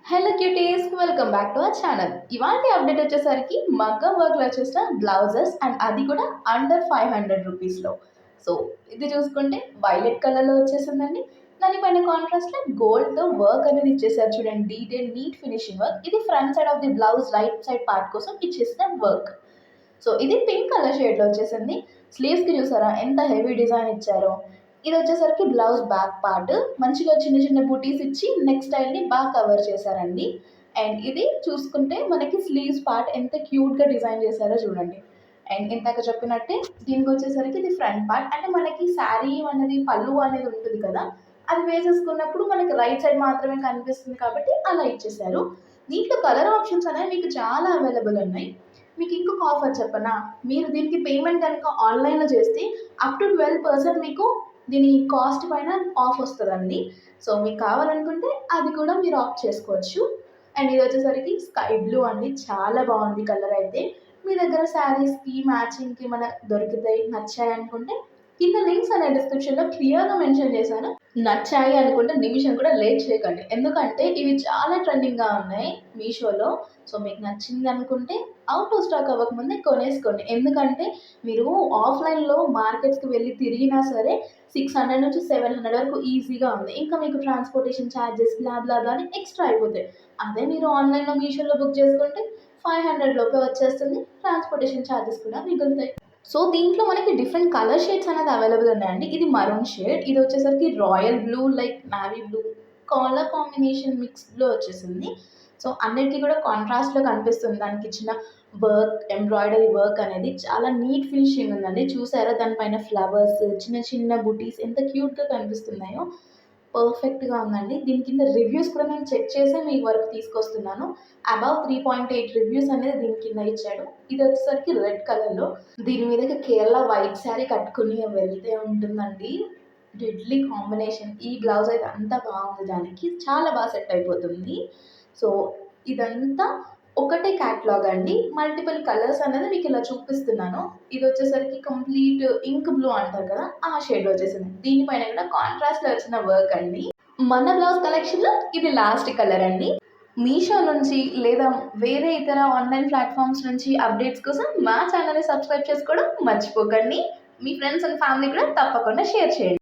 Hello cuties, welcome back to our channel. ఇవాళ update వచ్చేసరికి మగ్గం వర్క్లో వచ్చేసిన బ్లౌజెస్ అండ్ అది కూడా అండర్ 500 రూపీస్లో. సో ఇది చూసుకుంటే వైలెట్ కలర్లో వచ్చేసిందండి. దానిపైన కాంట్రాస్ట్లో గోల్డ్తో వర్క్ అనేది ఇచ్చేసారు చూడండి, డీటెయిల్ నీట్ ఫినిషింగ్ వర్క్. ఇది front side of the blouse right side part కోసం ఇచ్చేసిన వర్క్. సో ఇది పింక్ కలర్ షేడ్లో వచ్చేసింది. స్లీవ్స్కి చూసారా ఎంత హెవీ డిజైన్ ఇచ్చారో. ఇది వచ్చేసరికి బ్లౌజ్ బ్యాక్ పార్ట్ మంచిగా చిన్న చిన్న బూటీస్ ఇచ్చి నెక్ స్టైల్ని బాగా కవర్ చేశారండి. అండ్ ఇది చూసుకుంటే మనకి స్లీవ్స్ పార్ట్ ఎంత క్యూట్గా డిజైన్ చేశారో చూడండి. అండ్ ఇందాక చెప్పినట్టే దీనికి వచ్చేసరికి ఇది ఫ్రంట్ పార్ట్, అంటే మనకి శారీ అనేది పళ్ళు అనేది ఉంటుంది కదా, అది వేసేసుకున్నప్పుడు మనకి రైట్ సైడ్ మాత్రమే కనిపిస్తుంది కాబట్టి అలా ఇచ్చేసారు. దీంట్లో కలర్ ఆప్షన్స్ అనేవి మీకు చాలా అవైలబుల్ ఉన్నాయి. మీకు ఇంకొక ఆఫర్ చెప్పనా, మీరు దీనికి పేమెంట్ కనుక ఆన్లైన్లో చేస్తే అప్ టు 12% మీకు దీని కాస్ట్ పైన ఆఫ్ వస్తుందండి. సో మీకు కావాలనుకుంటే అది కూడా మీరు ఆఫ్ చేసుకోవచ్చు. అండ్ ఇది వచ్చేసరికి స్కై బ్లూ అండి, చాలా బాగుంది కలర్ అయితే. మీ దగ్గర శారీస్కి మ్యాచింగ్కి మన దొరుకుతాయి, నచ్చాయి అనుకుంటే కింద లింక్స్ అనే డిస్క్రిప్షన్లో క్లియర్గా మెన్షన్ చేశాను. నచ్చాయి అనుకుంటే నిమిషం కూడా లేట్ చేయకండి, ఎందుకంటే ఇవి చాలా ట్రెండింగ్గా ఉన్నాయి మీషోలో. సో మీకు నచ్చింది అనుకుంటే అవుట్ ఆఫ్ స్టాక్ అవ్వకముందే కొనేసుకోండి, ఎందుకంటే మీరు ఆఫ్లైన్లో మార్కెట్స్కి వెళ్ళి తిరిగినా సరే 600 నుంచి 700 వరకు ఈజీగా ఉంది. ఇంకా మీకు ట్రాన్స్పోర్టేషన్ ఛార్జెస్ బ్లా అని ఎక్స్ట్రా అయిపోతాయి. అదే మీరు ఆన్లైన్లో మీషోలో బుక్ చేసుకుంటే 500 లోపే వచ్చేస్తుంది, ట్రాన్స్పోర్టేషన్ ఛార్జెస్ కూడా మిగులుతాయి. సో దీంట్లో మనకి డిఫరెంట్ కలర్ షేడ్స్ అనేది అవైలబుల్ ఉన్నాయండి. ఇది మరూన్ షేడ్, ఇది వచ్చేసరికి royal blue, like navy blue colour combination మిక్స్డ్లో వచ్చేసింది. సో అన్నిటికీ కూడా కాంట్రాస్ట్లో కనిపిస్తుంది. దానికి ఇచ్చిన వర్క్, ఎంబ్రాయిడరీ వర్క్ అనేది చాలా నీట్ ఫినిషింగ్ ఉందండి. చూసారా దానిపైన ఫ్లవర్స్, చిన్న చిన్న బుటీస్ ఎంత క్యూట్గా కనిపిస్తున్నాయో. పర్ఫెక్ట్గా ఉందండి. దీని కింద రివ్యూస్ కూడా నేను చెక్ చేసే మీ వరకు తీసుకొస్తున్నాను. అబౌవ్ 3.8 రివ్యూస్ అనేది దీని కింద ఇచ్చాడు. ఇది వచ్చేసరికి రెడ్ కలర్లో, దీని మీదకి కేరళ వైట్ శారీ కట్టుకుని వెళ్తే ఉంటుందండి. Deadly combination. ఈ బ్లౌజ్ అయితే అంత బాగుంది, దానికి చాలా బాగా సెట్ అయిపోతుంది. సో ఇదంతా ఒకటే క్యాట్లాగ్ అండి, మల్టిపుల్ కలర్స్ అనేది మీకు ఇలా చూపిస్తున్నాను. ఇది వచ్చేసరికి కంప్లీట్ ఇంక్ బ్లూ అంటారు కదా, ఆ షేడ్లో వచ్చేసింది. దీనిపైన కూడా కాంట్రాస్ట్లో వచ్చిన వర్క్ అండి. మన బ్లౌజ్ కలెక్షన్లో ఇది లాస్ట్ కలర్ అండి. మీషో నుంచి లేదా వేరే ఇతర ఆన్లైన్ ప్లాట్ఫామ్స్ నుంచి అప్డేట్స్ కోసం మా ఛానల్ని సబ్స్క్రైబ్ చేసుకోవడం మర్చిపోకండి. మీ ఫ్రెండ్స్ అండ్ ఫ్యామిలీ కూడా తప్పకుండా షేర్ చేయండి.